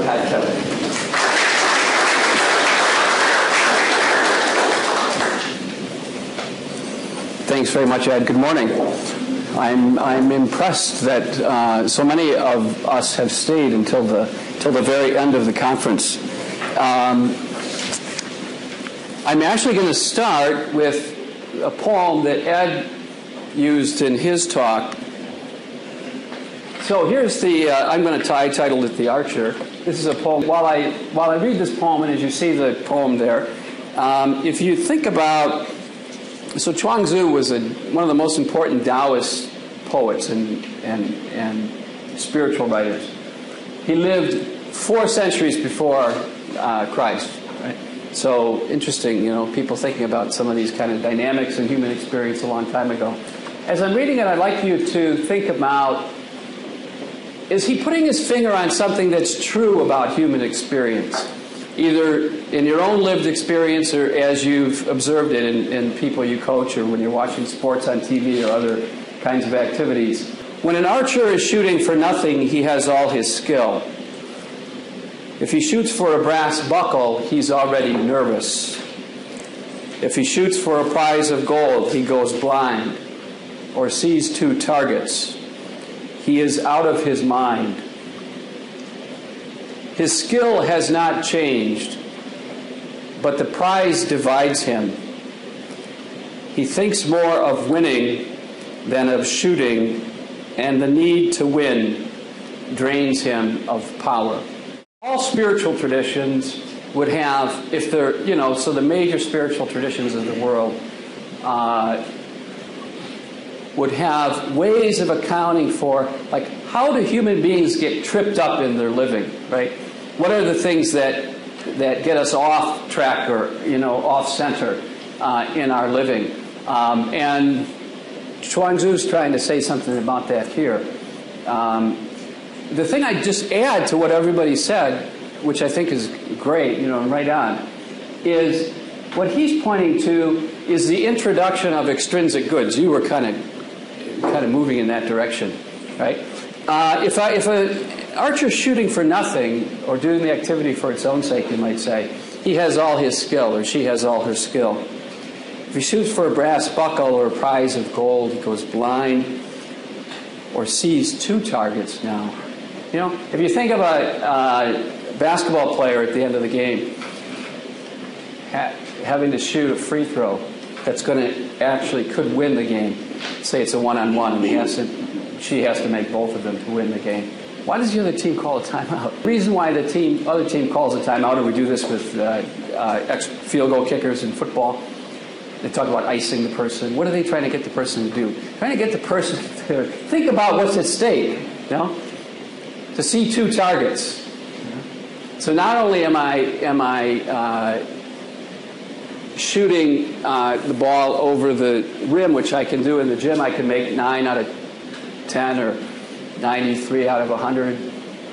Hi, Kevin. Thanks very much, Ed. Good morning. I'm impressed that so many of us have stayed until the very end of the conference. I'm actually going to start with a poem that Ed used in his talk. So here's the, I'm going to title it The Archer. This is a poem. While I read this poem, and as you see the poem there, if you think about, so Chuang Tzu was one of the most important Taoist poets and spiritual writers. He lived 4 centuries before Christ. Right? So interesting, people thinking about some of these kind of dynamics in human experience a long time ago. As I'm reading it, I'd like you to think about, is he putting his finger on something that's true about human experience? Either in your own lived experience or as you've observed it in people you coach or when you're watching sports on TV or other kinds of activities. When an archer is shooting for nothing, he has all his skill. If he shoots for a brass buckle, he's already nervous. If he shoots for a prize of gold, he goes blind or sees 2 targets. He is out of his mind. His skill has not changed, but the prize divides him. He thinks more of winning than of shooting, and the need to win drains him of power. All spiritual traditions would have, if they're, so the major spiritual traditions of the world would have ways of accounting for, like, how do human beings get tripped up in their living, right? What are the things that get us off track or, off center in our living? And Chuang Tzu's trying to say something about that here. The thing I just add to what everybody said, which I think is great, right on, is what he's pointing to is the introduction of extrinsic goods. You were kind of moving in that direction, right? If an archer's shooting for nothing or doing the activity for its own sake, you might say, he has all his skill or she has all her skill. If he shoots for a brass buckle or a prize of gold, he goes blind or sees 2 targets now. If you think of a basketball player at the end of the game having to shoot a free throw that's going to actually could win the game, say it's a one-on-one, and she has to make both of them to win the game. Why does the other team call a timeout? The reason why the other team calls a timeout, and we do this with field goal kickers in football, they talk about icing the person. What are they trying to get the person to do? Trying to get the person to think about what's at stake, to see 2 targets. So not only am I shooting the ball over the rim, which I can do in the gym, I can make 9 out of 10 or 93 out of 100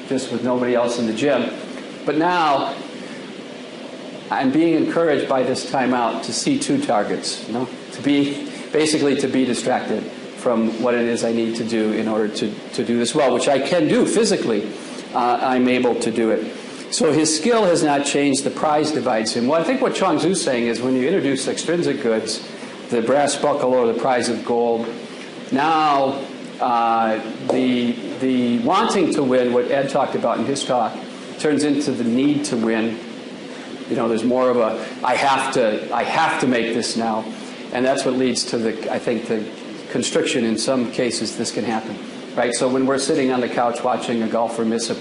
just with nobody else in the gym. But now I'm being encouraged by this timeout to see 2 targets, to be distracted from what it is I need to do in order to do this well, which I can do physically. I'm able to do it. So his skill has not changed. The prize divides him. Well, I think what Chuang Tzu's saying is when you introduce extrinsic goods, the brass buckle or the prize of gold, now the wanting to win, what Ed talked about in his talk, turns into the need to win. There's more of a I have to make this now, and that's what leads to the constriction. In some cases, this can happen, right? So when we're sitting on the couch watching a golfer miss a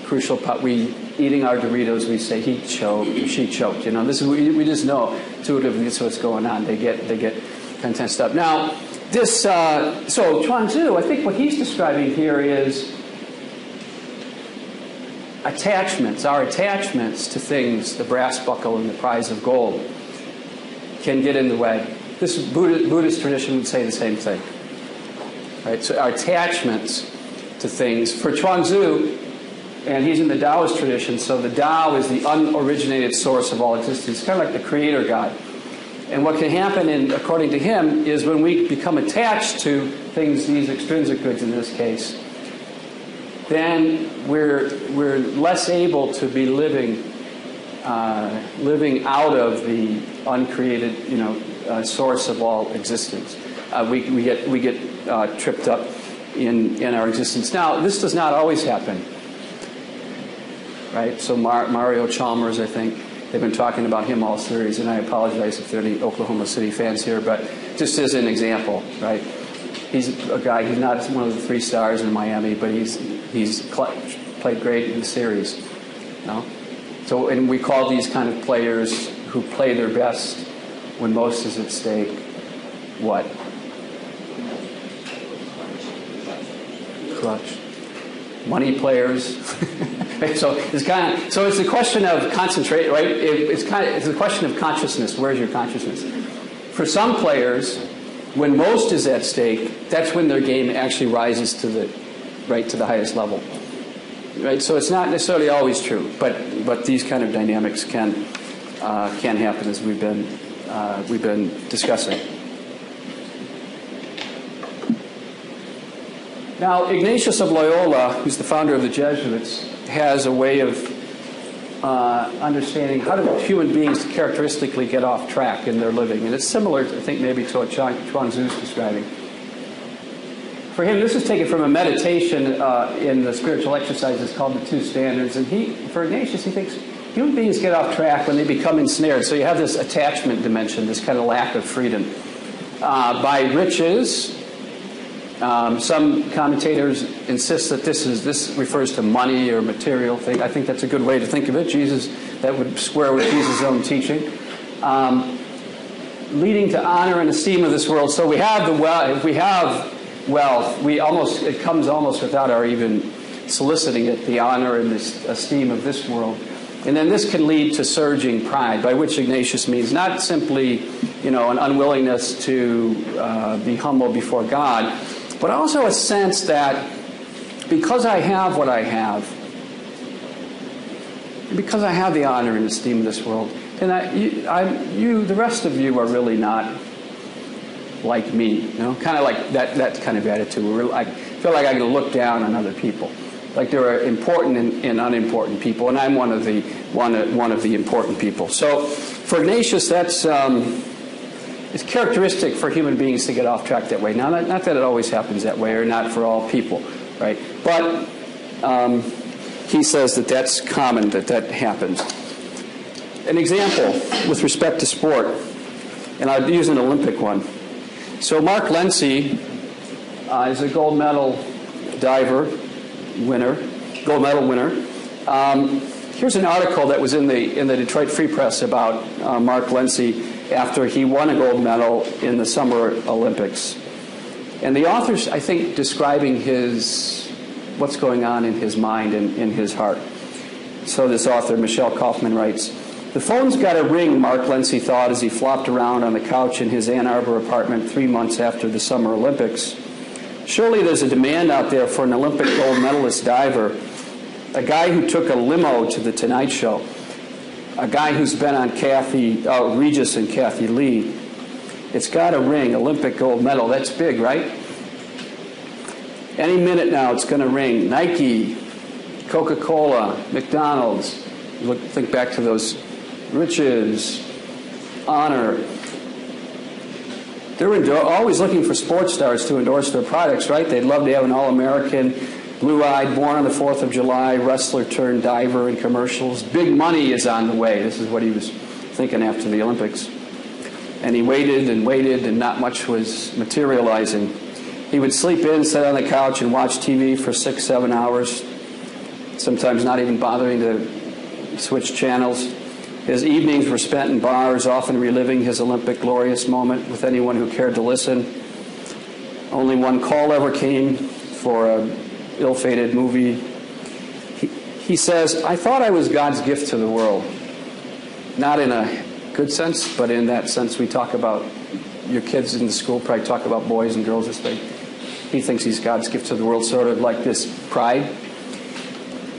crucial putt, we eating our Doritos, we say he choked, she choked. This is we just know intuitively this is what's going on. They get kind of tensed up. Now this so Chuang Tzu, I think what he's describing here is attachments. Our attachments to things, the brass buckle and the prize of gold, can get in the way. This Buddhist tradition would say the same thing, right? So our attachments to things. For Chuang Tzu, and he's in the Taoist tradition, so the Tao is the unoriginated source of all existence. It's kind of like the creator God. And what can happen, according to him, is when we become attached to things, these extrinsic goods in this case, then we're less able to be living out of the uncreated, source of all existence. We get tripped up in our existence. Now, this does not always happen, right? So Mario Chalmers, I think, they've been talking about him all series, and I apologize if there are any Oklahoma City fans here, but just as an example, right? He's a guy, he's not one of the 3 stars in Miami, but he's played great in the series. So, and we call these kind of players who play their best when most is at stake, what? Clutch. Money players. So it's a question of concentrate, right? It's a question of consciousness. Where's your consciousness? For some players, when most is at stake, that's when their game actually rises to the highest level. Right? So it's not necessarily always true, but these kind of dynamics can happen, as we've been discussing. Now, Ignatius of Loyola, who's the founder of the Jesuits, has a way of understanding how do human beings characteristically get off track in their living. And it's similar, I think, maybe to what Chuang-Tzu is describing. For him, this is taken from a meditation in the spiritual exercises called the 2 Standards. And for Ignatius, he thinks human beings get off track when they become ensnared. So you have this attachment dimension, this kind of lack of freedom. By riches, some commentators insist that this refers to money or material thing. I think that's a good way to think of it. That would square with Jesus' own teaching. Leading to honor and esteem of this world. So we have if we have wealth, it comes almost without our even soliciting it, the honor and the esteem of this world. And then this can lead to surging pride, by which Ignatius means not simply, an unwillingness to be humble before God, but also a sense that because I have what I have, because I have the honor and esteem of this world, and the rest of you are really not like me, kind of like that kind of attitude. I feel like I can look down on other people, like there are important and unimportant people, and I'm one of the important people. So for Ignatius, that's it's characteristic for human beings to get off track that way. Now, not that it always happens that way, or not for all people, right? But he says that that's common, that happens. An example with respect to sport, and I'll use an Olympic one. So Mark Lenzi is a gold medal medal winner. Here's an article that was in the Detroit Free Press about Mark Lenzi after he won a gold medal in the Summer Olympics. And the author's, I think, describing what's going on in his mind and in his heart. So this author, Michelle Kaufman, writes, "The phone's got a ring," Mark Lenzi thought as he flopped around on the couch in his Ann Arbor apartment 3 months after the Summer Olympics. Surely there's a demand out there for an Olympic gold medalist diver, a guy who took a limo to the Tonight Show, a guy who's been on Regis and Kathy Lee. It's got a ring, Olympic gold medal. That's big, right? Any minute now it's going to ring. Nike, Coca-Cola, McDonald's. Think back to those riches, honor. They're always looking for sports stars to endorse their products, right? They'd love to have an All-American, blue-eyed, born on the 4th of July, wrestler turned diver in commercials. Big money is on the way. This is what he was thinking after the Olympics. And he waited, and not much was materializing. He would sleep in, sit on the couch, and watch TV for 6-7 hours, sometimes not even bothering to switch channels. His evenings were spent in bars, often reliving his Olympic glorious moment with anyone who cared to listen. Only one call ever came for a ill-fated movie. He says, "I thought I was God's gift to the world." Not in a good sense, but in that sense we talk about, your kids in the school probably talk about boys and girls this way. He thinks he's God's gift to the world, sort of like this pride.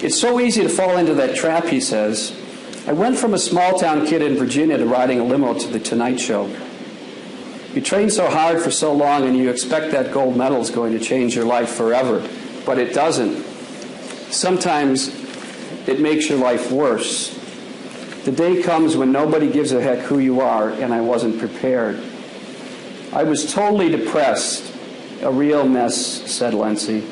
It's so easy to fall into that trap, he says. I went from a small-town kid in Virginia to riding a limo to the Tonight Show. You train so hard for so long and you expect that gold medal is going to change your life forever, but it doesn't. Sometimes it makes your life worse. The day comes when nobody gives a heck who you are, and I wasn't prepared. I was totally depressed, a real mess, said Lenzi.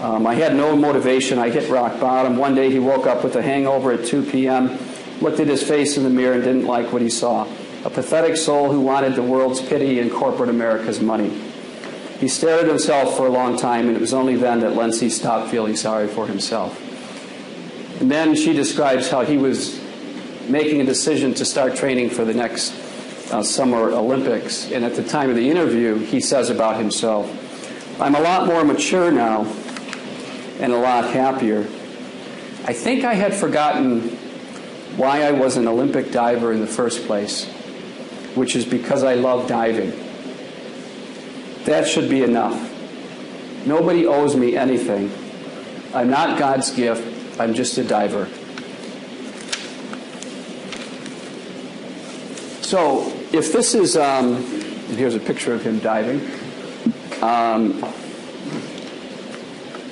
I had no motivation. I hit rock bottom. One day he woke up with a hangover at 2 p.m., looked at his face in the mirror and didn't like what he saw. A pathetic soul who wanted the world's pity and corporate America's money. He stared at himself for a long time, and it was only then that Lenzi stopped feeling sorry for himself. And then she describes how he was making a decision to start training for the next Summer Olympics. And at the time of the interview, he says about himself, I'm a lot more mature now and a lot happier. I think I had forgotten why I was an Olympic diver in the first place, which is because I love diving. That should be enough. Nobody owes me anything. I'm not God's gift. I'm just a diver. So if this is, and here's a picture of him diving.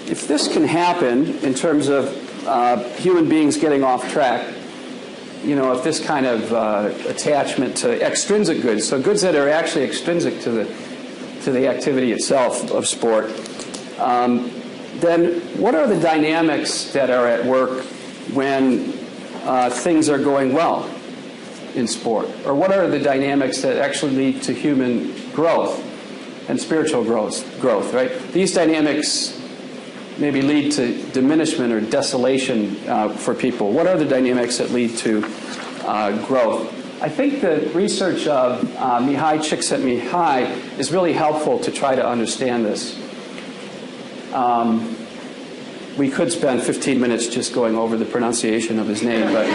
If this can happen in terms of human beings getting off track, you know, if this kind of attachment to extrinsic goods, so goods that are actually extrinsic to the activity itself of sport, then what are the dynamics that are at work when things are going well in sport? Or what are the dynamics that actually lead to human growth and spiritual growth, right? These dynamics maybe lead to diminishment or desolation for people. What are the dynamics that lead to growth? I think the research of Mihai Csikszentmihalyi is really helpful to try to understand this. We could spend 15 minutes just going over the pronunciation of his name, but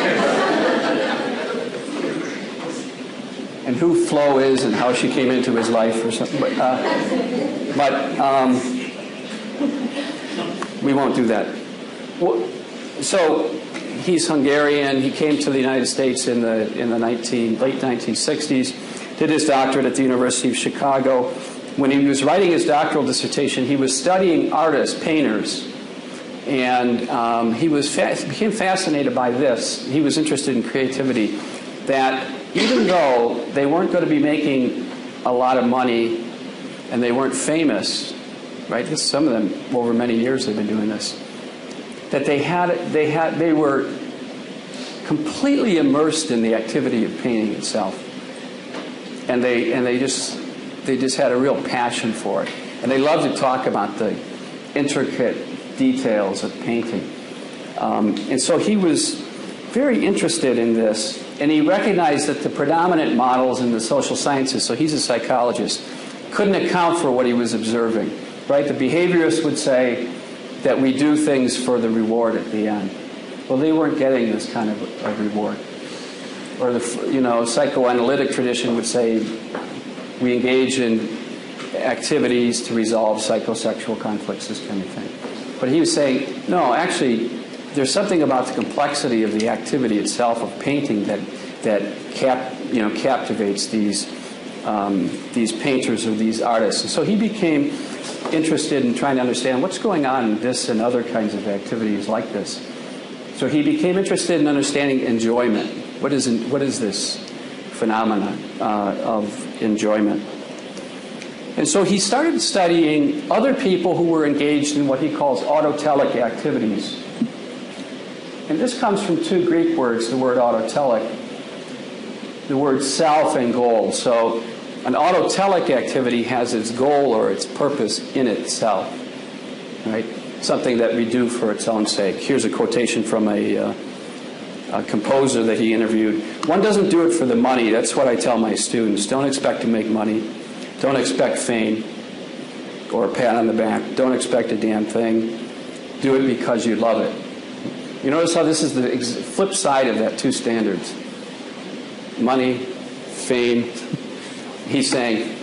and who Flo is and how she came into his life or something. But we won't do that. So he's Hungarian. He came to the United States in the late 1960s, did his doctorate at the University of Chicago. When he was writing his doctoral dissertation, he was studying artists, painters, and he became fascinated by this. He was interested in creativity, that even though they weren't going to be making a lot of money and they weren't famous, right? Some of them, over many years, they've been doing this. That they were completely immersed in the activity of painting itself, and they just had a real passion for it, and they loved to talk about the intricate details of painting. And so he was very interested in this, and he recognized that the predominant models in the social sciences, so he's a psychologist, couldn't account for what he was observing. Right? The behaviorists would say that we do things for the reward at the end. Well, they weren't getting this kind of a reward. Or the psychoanalytic tradition would say we engage in activities to resolve psychosexual conflicts, this kind of thing. But he was saying, no, actually, there's something about the complexity of the activity itself of painting that captivates these painters or these artists. And so he became interested in trying to understand what's going on in this and other kinds of activities like this. So he became interested in understanding enjoyment. What is this phenomenon of enjoyment? And so he started studying other people who were engaged in what he calls autotelic activities. And this comes from two Greek words, the word autotelic, the word self and goal. So an autotelic activity has its goal or its purpose in itself, right? Something that we do for its own sake. Here's a quotation from a composer that he interviewed. One doesn't do it for the money. That's what I tell my students. Don't expect to make money. Don't expect fame or a pat on the back. Don't expect a damn thing. Do it because you love it. You notice how this is the flip side of that two standards. Money, fame. He's saying,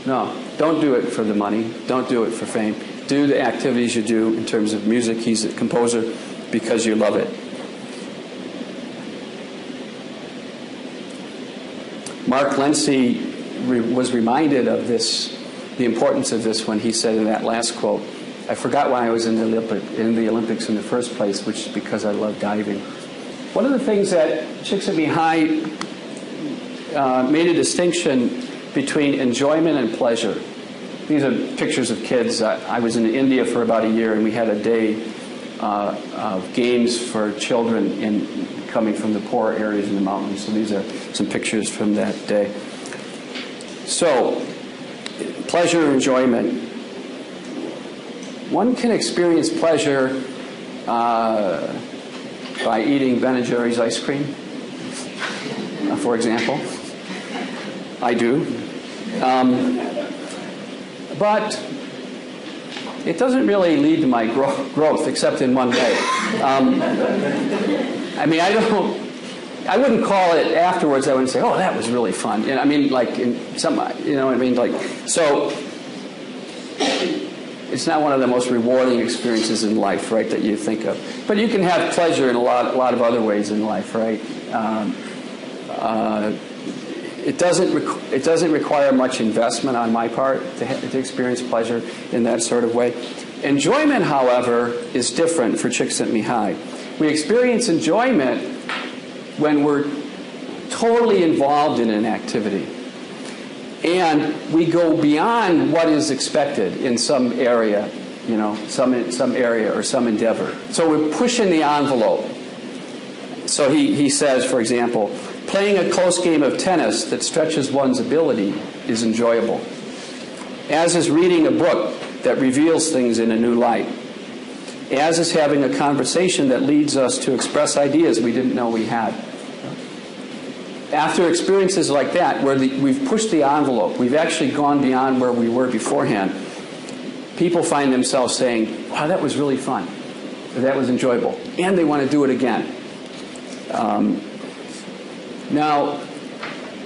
no, don't do it for the money. Don't do it for fame. Do the activities you do in terms of music. He's a composer because you love it. Mark Lenzi was reminded of this, the importance of this, when he said in that last quote, I forgot why I was in the Olympics in the first place, which is because I love diving. One of the things that Csikszentmihalyi High made a distinction between enjoyment and pleasure. These are pictures of kids. I was in India for about a year, and we had a day of games for children coming from the poor areas in the mountains. So these are some pictures from that day. So, pleasure and enjoyment. One can experience pleasure by eating Ben & Jerry's ice cream, for example. I do. But it doesn't really lead to my growth, except in one way. I mean, I wouldn't call it afterwards. I wouldn't say, "Oh, that was really fun." You know, I mean, like in some, you know what I mean? Like, so it's not one of the most rewarding experiences in life, right? That you think of. But you can have pleasure in a lot of other ways in life, right? It doesn't require much investment on my part to experience pleasure in that sort of way. Enjoyment, however, is different for Csikszentmihalyi. We experience enjoyment when we're totally involved in an activity, and we go beyond what is expected in some area, you know, some area or some endeavor. So we're pushing the envelope. So he says, for example, playing a close game of tennis that stretches one's ability is enjoyable, as is reading a book that reveals things in a new light, as is having a conversation that leads us to express ideas we didn't know we had. After experiences like that, where we've pushed the envelope, we've actually gone beyond where we were beforehand, people find themselves saying, "Wow, that was really fun," or "That was enjoyable," and they want to do it again. Now,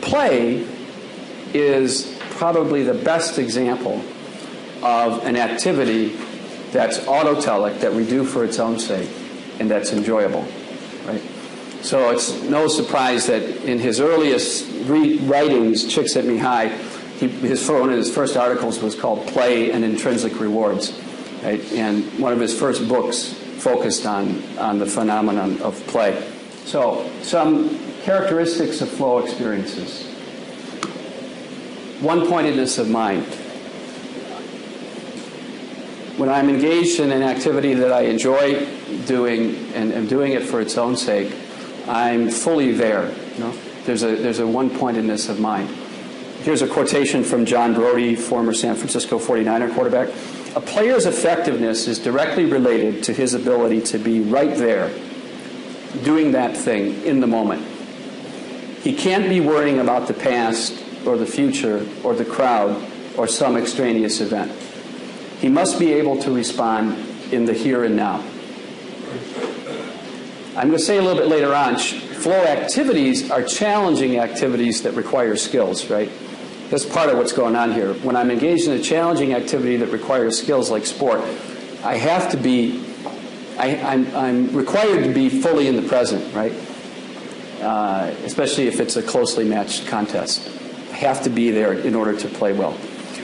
play is probably the best example of an activity that's autotelic, that we do for its own sake, and that's enjoyable, right? So it's no surprise that in his earliest writings, Csikszentmihalyi, one of his first articles was called Play and Intrinsic Rewards, right? And one of his first books focused on the phenomenon of play. So some characteristics of flow experiences. One-pointedness of mind. When I'm engaged in an activity that I enjoy doing and am doing it for its own sake, I'm fully there. You know? There's a one-pointedness of mind. Here's a quotation from John Brodie, former San Francisco 49er quarterback. A player's effectiveness is directly related to his ability to be right there, doing that thing in the moment. He can't be worrying about the past or the future or the crowd or some extraneous event. He must be able to respond in the here and now. I'm going to say a little bit later on, flow activities are challenging activities that require skills, right? That's part of what's going on here. When I'm engaged in a challenging activity that requires skills like sport, I have to be, I'm required to be fully in the present, right? Especially if it's a closely matched contest. I have to be there in order to play well.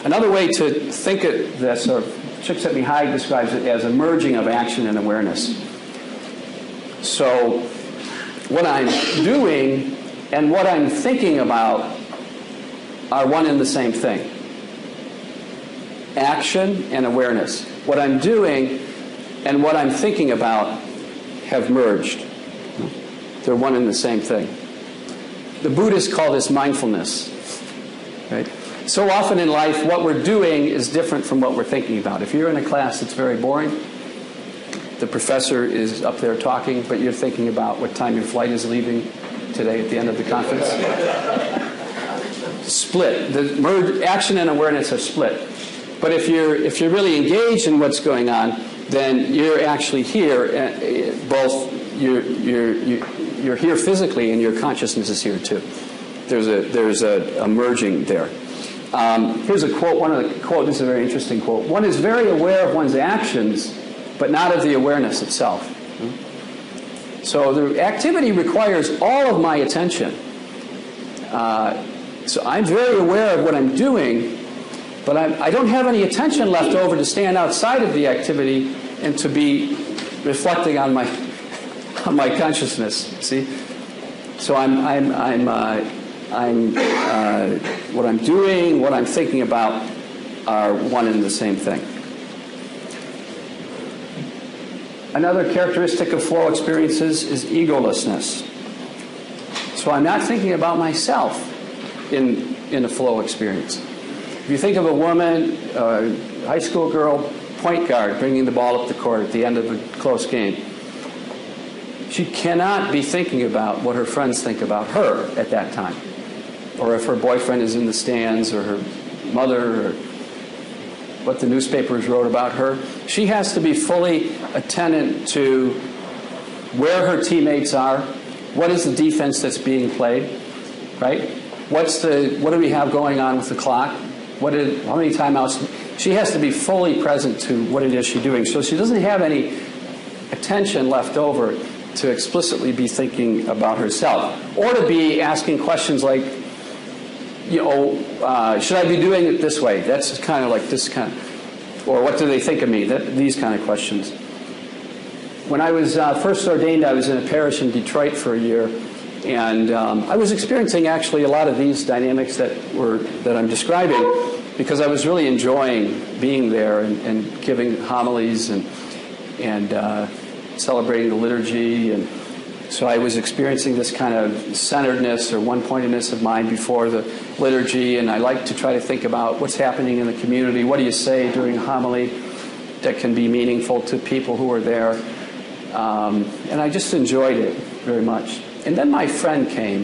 Another way to think of this, or Csikszentmihalyi describes it as a merging of action and awareness. So what I'm doing and what I'm thinking about are one and the same thing. Action and awareness. What I'm doing and what I'm thinking about have merged. They're one and the same thing. The Buddhists call this mindfulness. Right? So often in life, what we're doing is different from what we're thinking about. If you're in a class that's very boring, the professor is up there talking, but you're thinking about what time your flight is leaving today at the end of the conference. Split. The action and awareness are split. But if you're really engaged in what's going on, then you're actually here. Both you're here physically, and your consciousness is here too. There's a merging there. Here's a quote. This is a very interesting quote. One is very aware of one's actions, but not of the awareness itself. So the activity requires all of my attention. So I'm very aware of what I'm doing, But I don't have any attention left over to stand outside of the activity and to be reflecting on my consciousness. See, so what I'm doing, what I'm thinking about, are one and the same thing. Another characteristic of flow experiences is egolessness. So I'm not thinking about myself in a flow experience. If you think of a woman, a high school girl, point guard, bringing the ball up the court at the end of a close game, she cannot be thinking about what her friends think about her at that time. Or if her boyfriend is in the stands, or her mother, or what the newspapers wrote about her. She has to be fully attentive to where her teammates are, what is the defense that's being played, right? What do we have going on with the clock? How many timeouts? She has to be fully present to what it is she's doing. So she doesn't have any attention left over to explicitly be thinking about herself, or to be asking questions like, should I be doing it this way? That's kind of like this kind of, or what do they think of me? These kind of questions. When I was first ordained, I was in a parish in Detroit for a year, and I was experiencing actually a lot of these dynamics that I'm describing, because I was really enjoying being there and giving homilies and celebrating the liturgy, and so I was experiencing this kind of centeredness or one-pointedness of mind before the liturgy, and I like to try to think about what's happening in the community. What do you say during a homily that can be meaningful to people who are there? And I just enjoyed it very much. And then my friend came,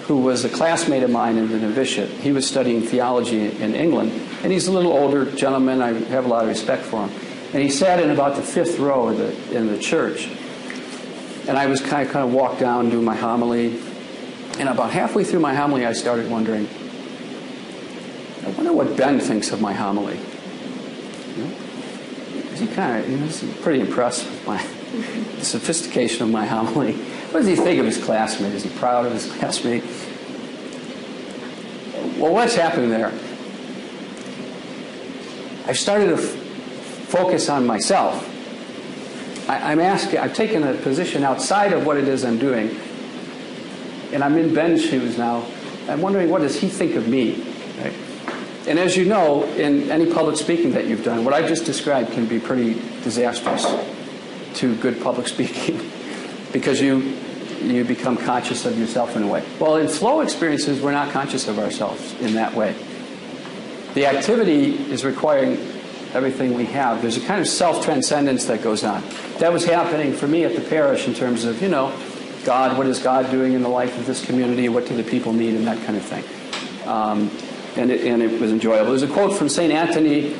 who was a classmate of mine in the novitiate. He was studying theology in England, and he's a little older gentleman. I have a lot of respect for him. And he sat in about the fifth row in the church. And I was kind of walked down, do my homily. And about halfway through my homily, I started wondering, I wonder what Ben thinks of my homily. He kind of, he's pretty impressed with the sophistication of my homily. What does he think of his classmate? Is he proud of his classmate? Well, what's happened there? I started to focus on myself. I've taken a position outside of what it is I'm doing, and I'm in Ben's shoes now. I'm wondering, what does he think of me? Right? And as you know, in any public speaking that you've done, what I just described can be pretty disastrous to good public speaking, because you become conscious of yourself in a way. Well, in flow experiences, we're not conscious of ourselves in that way. The activity is requiring everything we have. There's a kind of self-transcendence that goes on. That was happening for me at the parish in terms of, God, what is God doing in the life of this community? What do the people need? And that kind of thing. And it was enjoyable. There's a quote from St. Anthony,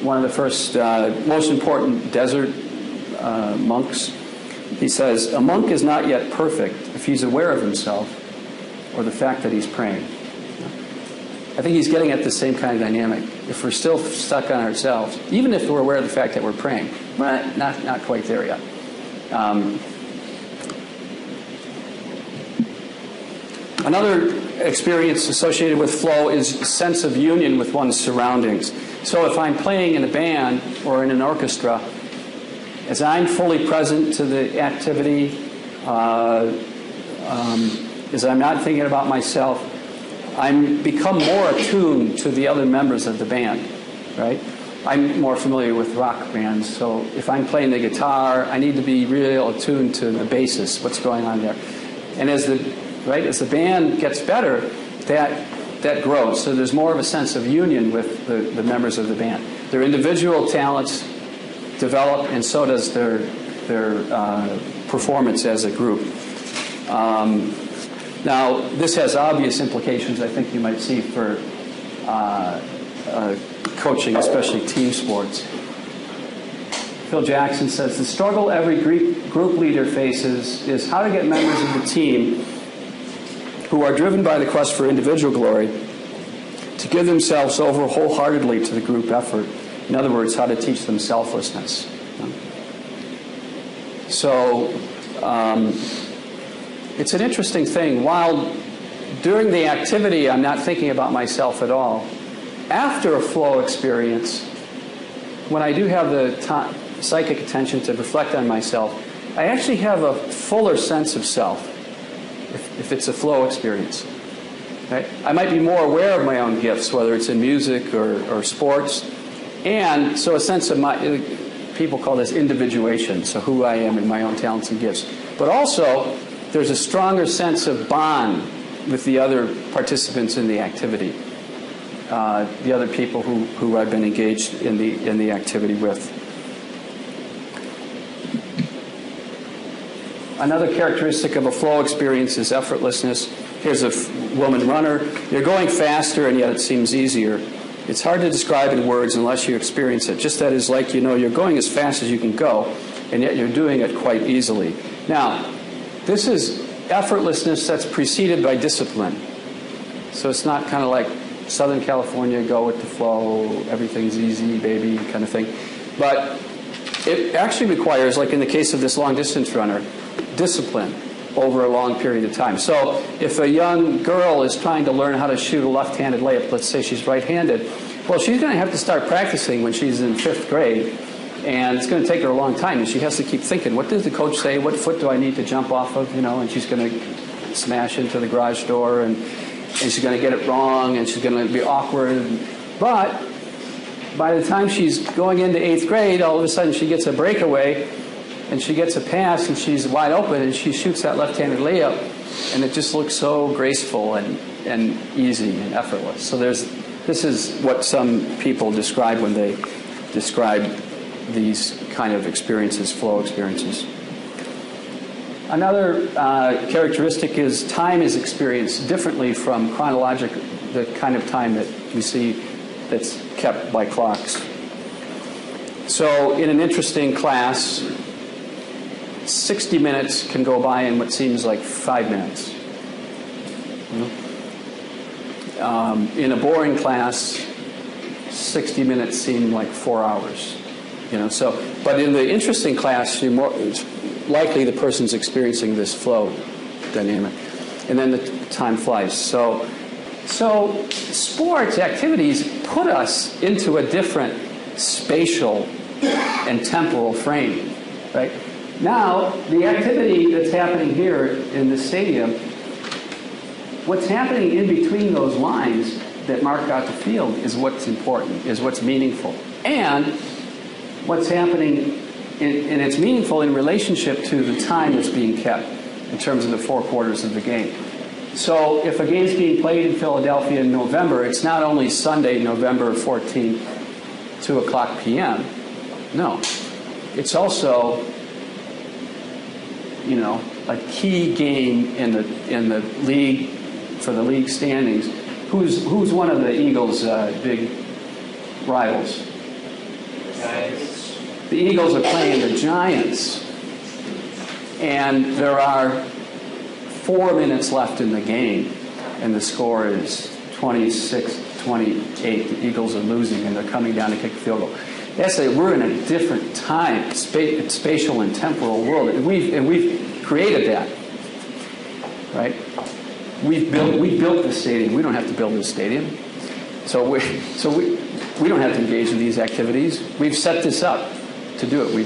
one of the first, most important desert monks. He says, "A monk is not yet perfect if he's aware of himself or the fact that he's praying." I think he's getting at the same kind of dynamic. If we're still stuck on ourselves, even if we're aware of the fact that we're praying, we're not quite there yet. Another experience associated with flow is a sense of union with one's surroundings. So if I'm playing in a band or in an orchestra, as I'm fully present to the activity, as I'm not thinking about myself, I'm become more attuned to the other members of the band, right? I'm more familiar with rock bands, so if I'm playing the guitar, I need to be real attuned to the bassist, what's going on there. And as the band gets better, that grows. So there's more of a sense of union with the members of the band. Their individual talents develop, and so does their performance as a group. Now, this has obvious implications, I think you might see, for coaching, especially team sports. Phil Jackson says, the struggle every group leader faces is how to get members of the team who are driven by the quest for individual glory to give themselves over wholeheartedly to the group effort. In other words, how to teach them selflessness. So, it's an interesting thing. While during the activity I'm not thinking about myself at all, after a flow experience, when I do have the psychic attention to reflect on myself, I actually have a fuller sense of self if it's a flow experience. Right? I might be more aware of my own gifts, whether it's in music or sports, and so a sense of my, people call this individuation, so who I am and my own talents and gifts. But also, there's a stronger sense of bond with the other participants in the activity, the other people who I've been engaged in the activity with. Another characteristic of a flow experience is effortlessness. Here's a woman runner. You're going faster, and yet it seems easier. It's hard to describe in words unless you experience it. Just that is like, you're going as fast as you can go, and yet you're doing it quite easily. Now, this is effortlessness that's preceded by discipline. So it's not kind of like Southern California, go with the flow, everything's easy, baby, kind of thing. But it actually requires, like in the case of this long-distance runner, discipline over a long period of time. So if a young girl is trying to learn how to shoot a left-handed layup, let's say she's right-handed, well, she's going to have to start practicing when she's in 5th grade, and it's going to take her a long time, and she has to keep thinking, what does the coach say? What foot do I need to jump off of? And she's going to smash into the garage door, and she's going to get it wrong, and she's going to be awkward. But by the time she's going into 8th grade, all of a sudden she gets a breakaway, and she gets a pass, and she's wide open, and she shoots that left-handed layup, and it just looks so graceful and easy and effortless. So this is what some people describe when they describe these kind of experiences, flow experiences. Another characteristic is time is experienced differently from chronological, the kind of time that we see that's kept by clocks. So in an interesting class, 60 minutes can go by in what seems like 5 minutes. In a boring class, 60 minutes seem like 4 hours. But in the interesting class, it's likely the person's experiencing this flow dynamic, and then the time flies. So sports activities put us into a different spatial and temporal frame, right? Now, the activity that's happening here in the stadium, what's happening in between those lines that mark out the field is what's important, is what's meaningful. And what's happening, and it's meaningful in relationship to the time that's being kept in terms of the 4 quarters of the game. So if a game's being played in Philadelphia in November, it's not only Sunday, November 14th, 2 o'clock p.m. No. It's also a key game in the league, for the league standings. Who's one of the Eagles' big rivals? Giants. The Eagles are playing the Giants, and there are 4 minutes left in the game, and the score is 26-28. The Eagles are losing, and they're coming down to kick a field goal. We're in a different time, spatial and temporal world, and we've created that, right? We built the stadium. We don't have to build this stadium, so we don't have to engage in these activities. We've set this up to do it. We're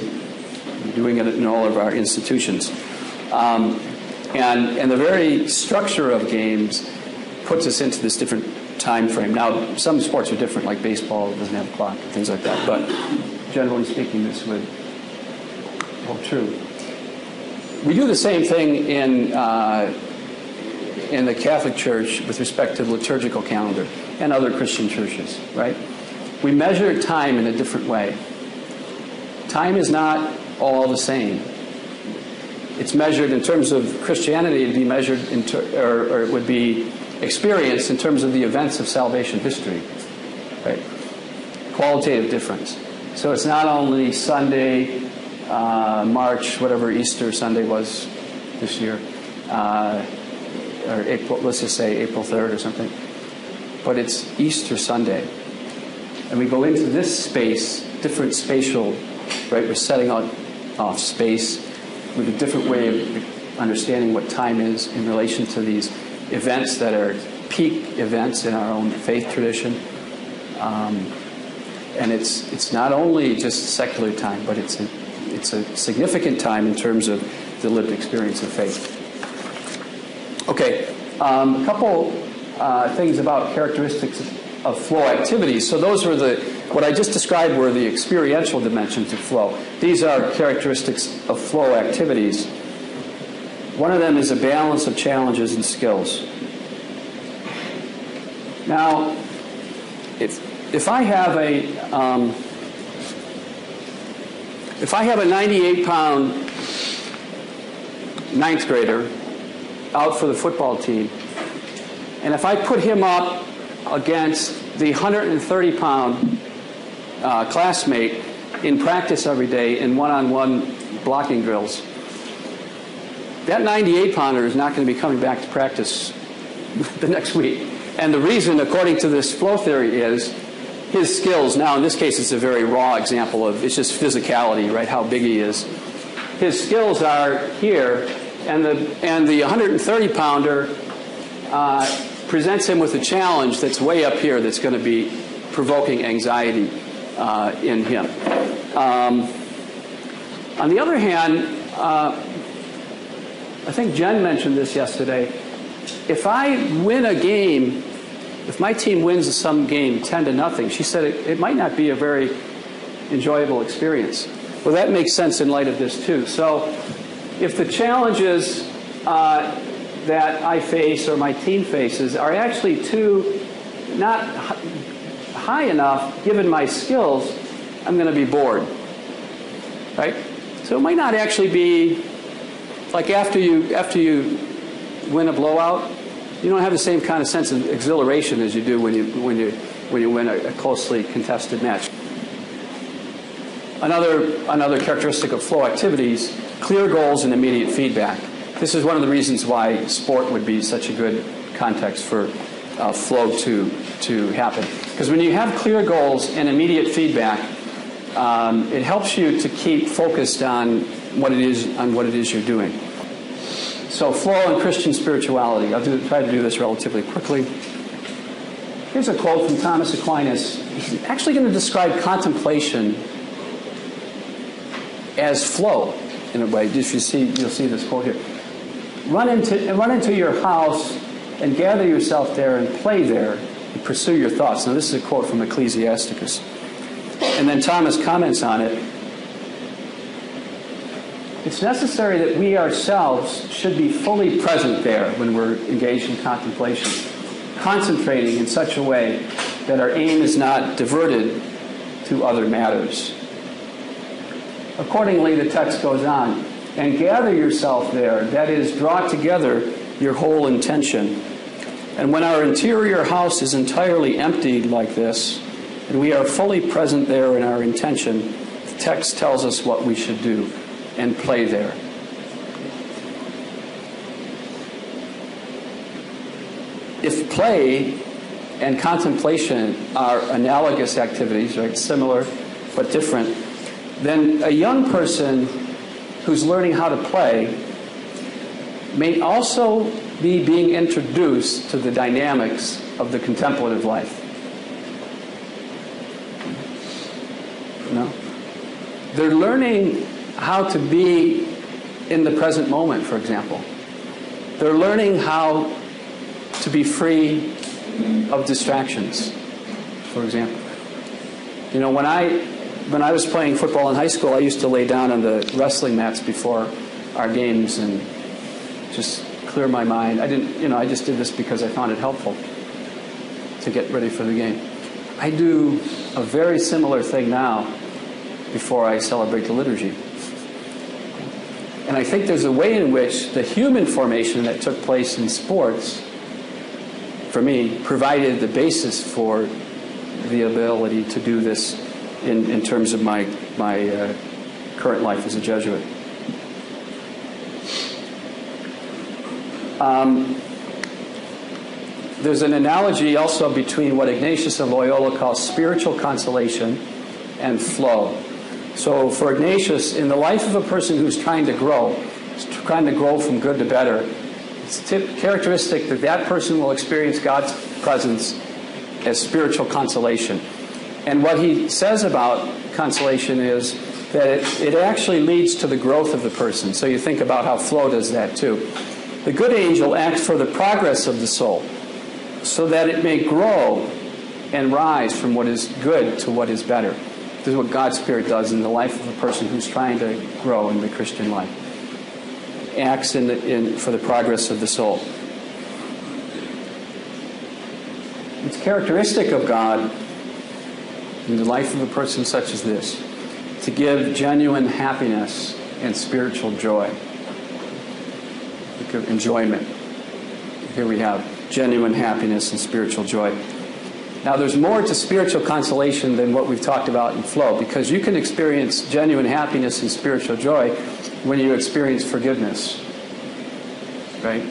doing it in all of our institutions, and the very structure of games puts us into this different time frame. Now, some sports are different, like baseball doesn't have a clock and things like that, but generally speaking, this would hold true. We do the same thing in the Catholic Church with respect to the liturgical calendar and other Christian churches, right? We measure time in a different way. Time is not all the same. It's measured in terms of Christianity, it'd be measured or it would be experienced in terms of the events of salvation history, right? Qualitative difference. So it's not only Sunday, March, whatever Easter Sunday was this year, or April, let's just say April 3rd or something, but it's Easter Sunday. And we go into this space, different spatial, right? We're setting off space with a different way of understanding what time is in relation to these events that are peak events in our own faith tradition. And it's not only just secular time, but it's a significant time in terms of the lived experience of faith. Okay, a couple things about characteristics of flow activities. So those were what I just described were the experiential dimensions of flow. These are characteristics of flow activities. One of them is a balance of challenges and skills. Now, if I have a 98-pound ninth grader out for the football team, and if I put him up against the 130-pound classmate in practice every day in one-on-one blocking drills, that 98-pounder is not going to be coming back to practice the next week. And the reason, according to this flow theory, is his skills. Now, in this case, it's a very raw example of it's just physicality, right? How big he is. His skills are here, and the 130-pounder presents him with a challenge that's way up here that's going to be provoking anxiety in him. On the other hand, I think Jen mentioned this yesterday. If I win a game, if my team wins some game 10-0, she said it might not be a very enjoyable experience. Well, that makes sense in light of this too. So if the challenges that I face or my team faces are actually not high enough given my skills, I'm going to be bored, right? So it might not actually be like after you win a blowout, you don't have the same kind of sense of exhilaration as you do when you win a closely contested match. Another characteristic of flow activities: clear goals and immediate feedback. This is one of the reasons why sport would be such a good context for flow to happen. Because when you have clear goals and immediate feedback, it helps you to keep focused on what it is you're doing. So flow and Christian spirituality. I'll try to do this relatively quickly. Here's a quote from Thomas Aquinas. He's actually going to describe contemplation as flow in a way. You'll see this quote here. Run into your house and gather yourself there and play there and pursue your thoughts. Now this is a quote from Ecclesiasticus. And then Thomas comments on it. It's necessary that we ourselves should be fully present there when we're engaged in contemplation, concentrating in such a way that our aim is not diverted to other matters. Accordingly, the text goes on, and gather yourself there, that is, draw together your whole intention. And when our interior house is entirely emptied like this, and we are fully present there in our intention, the text tells us what we should do. And play there. If play and contemplation are analogous activities, right, similar but different, then a young person who's learning how to play may also be being introduced to the dynamics of the contemplative life. No? They're learning how to be in the present moment, for example. They're learning how to be free of distractions, for example. You know, when I was playing football in high school, I used to lay down on the wrestling mats before our games and just clear my mind. I just did this because I found it helpful to get ready for the game. I do a very similar thing now before I celebrate the liturgy. And I think there's a way in which the human formation that took place in sports, for me, provided the basis for the ability to do this in terms of my current life as a Jesuit. There's an analogy also between what Ignatius of Loyola calls spiritual consolation and flow. So for Ignatius, in the life of a person who's trying to grow from good to better, it's characteristic that that person will experience God's presence as spiritual consolation. And what he says about consolation is that it actually leads to the growth of the person. So you think about how flow does that too. The good angel acts for the progress of the soul, so that it may grow and rise from what is good to what is better. This is what God's Spirit does in the life of a person who's trying to grow in the Christian life. Acts for the progress of the soul. It's characteristic of God in the life of a person such as this to give genuine happiness and spiritual joy. Enjoyment. Here we have genuine happiness and spiritual joy. Now, there's more to spiritual consolation than what we've talked about in flow, because you can experience genuine happiness and spiritual joy when you experience forgiveness. Right?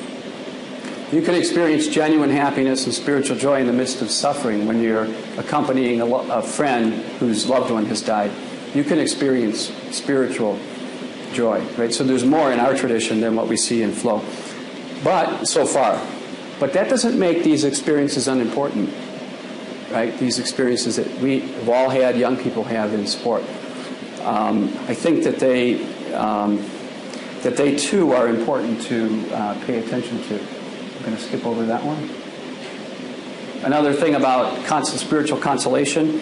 You can experience genuine happiness and spiritual joy in the midst of suffering when you're accompanying a friend whose loved one has died. You can experience spiritual joy. Right? So there's more in our tradition than what we see in flow. But, so far. But that doesn't make these experiences unimportant. Right? These experiences that we have all had, young people have in sport. I think that they too are important to pay attention to. I'm going to skip over that one. Another thing about spiritual consolation,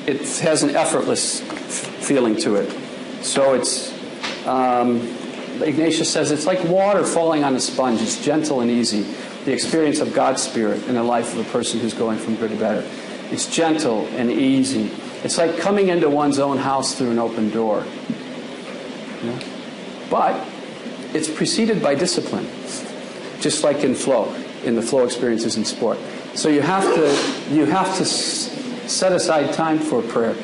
it has an effortless feeling to it. So it's, Ignatius says, it's like water falling on a sponge. It's gentle and easy. The experience of God's Spirit in the life of a person who's going from good to better. It's gentle and easy. It's like coming into one's own house through an open door. Yeah? But it's preceded by discipline, just like in the flow experiences in sport. So you have to set aside time for prayer.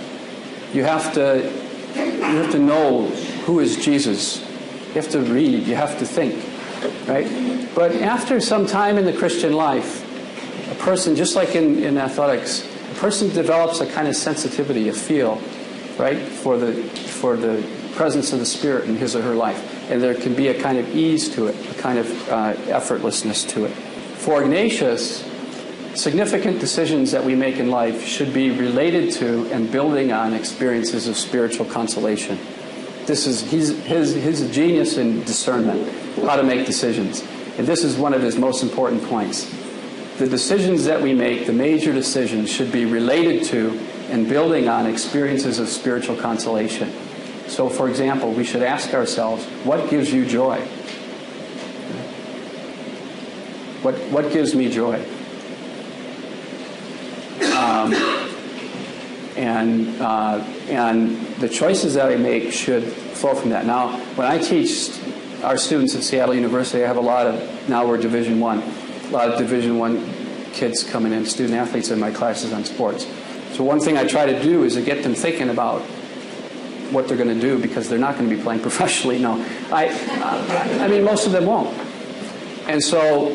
You have to know who is Jesus. You have to read. You have to think, right? But after some time in the Christian life, a person, just like in athletics, a person develops a kind of sensitivity, a feel, right, for the presence of the Spirit in his or her life. And there can be a kind of ease to it, a kind of effortlessness to it. For Ignatius, significant decisions that we make in life should be related to and building on experiences of spiritual consolation. His genius in discernment, how to make decisions. And this is one of his most important points. The decisions that we make, the major decisions, should be related to and building on experiences of spiritual consolation. So, for example, we should ask ourselves, what gives you joy? What gives me joy? And the choices that I make should flow from that. Now, when I teach our students at Seattle University, I have now we're Division I, a lot of Division I kids coming in, student athletes in my classes on sports. So one thing I try to do is to get them thinking about what they're going to do, because they're not going to be playing professionally. No, I mean, most of them won't. And so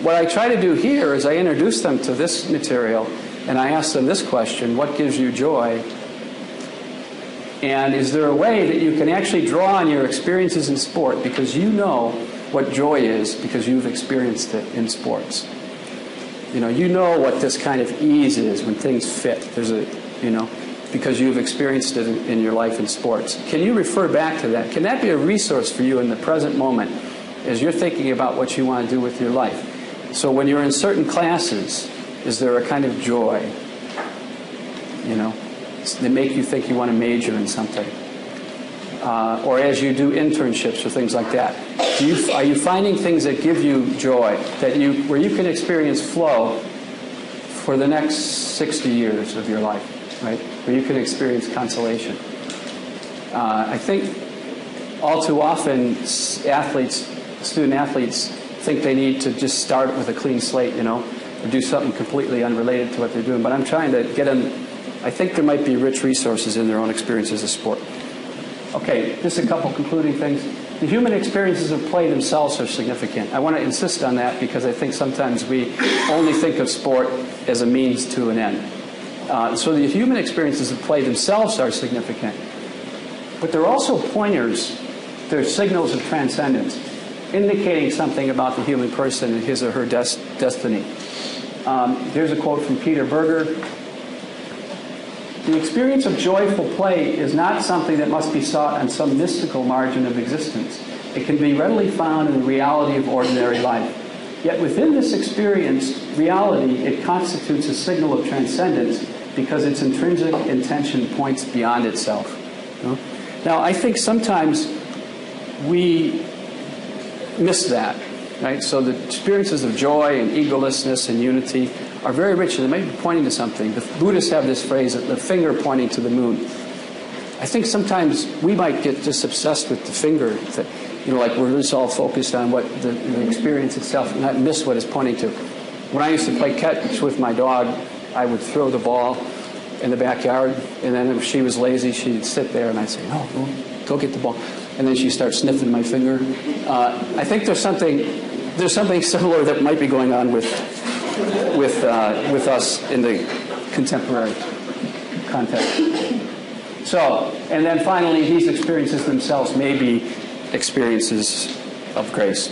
what I try to do here is I introduce them to this material, and I ask them this question: what gives you joy? And is there a way that you can actually draw on your experiences in sport, because you know what joy is because you've experienced it in sports. You know what this kind of ease is when things fit. Because you've experienced it in your life in sports. Can you refer back to that? Can that be a resource for you in the present moment as you're thinking about what you want to do with your life? So when you're in certain classes, is there a kind of joy, that make you think you want to major in something? Or as you do internships or things like that, are you finding things that give you joy, where you can experience flow for the next 60 years of your life, right? Where you can experience consolation. I think all too often student athletes think they need to just start with a clean slate, or do something completely unrelated to what they're doing. But I'm trying to get them. I think there might be rich resources in their own experiences of sport. Okay, just a couple concluding things. The human experiences of play themselves are significant. I want to insist on that because I think sometimes we only think of sport as a means to an end. So the human experiences of play themselves are significant. But they're also pointers. They're signals of transcendence, indicating something about the human person and his or her destiny. Here's a quote from Peter Berger. The experience of joyful play is not something that must be sought on some mystical margin of existence. It can be readily found in the reality of ordinary life. Yet within this experienced reality, it constitutes a signal of transcendence because its intrinsic intention points beyond itself. You know? Now, I think sometimes we miss that, right? So the experiences of joy and egolessness and unity are very rich, and they may be pointing to something. The Buddhists have this phrase, the finger pointing to the moon. I think sometimes we might get just obsessed with the finger, you know, like we're just all focused on what the experience itself, and not miss what it's pointing to. When I used to play catch with my dog, I would throw the ball in the backyard, and then if she was lazy, she'd sit there, and I'd say, "No, go get the ball," and then she'd start sniffing my finger. I think there's something similar that might be going on with us in the contemporary context. So, and then finally, these experiences themselves may be experiences of grace.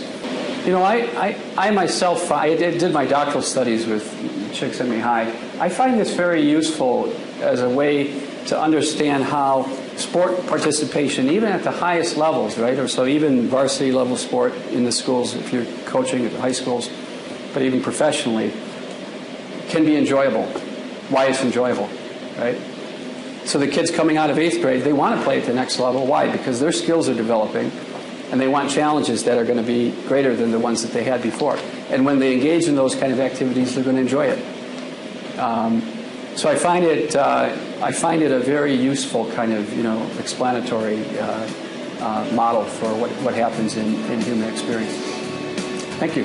You know, I myself, I did my doctoral studies with Csikszentmihalyi. I find this very useful as a way to understand how sport participation, even at the highest levels, right, or so even varsity level sport in the schools, if you're coaching at the high schools, but even professionally, can be enjoyable. Why it's enjoyable, right? So the kids coming out of 8th grade, they want to play at the next level. Why? Because their skills are developing, and they want challenges that are going to be greater than the ones that they had before. And when they engage in those kind of activities, they're going to enjoy it. So I find it a very useful kind of, you know, explanatory model for what happens in human experience. Thank you.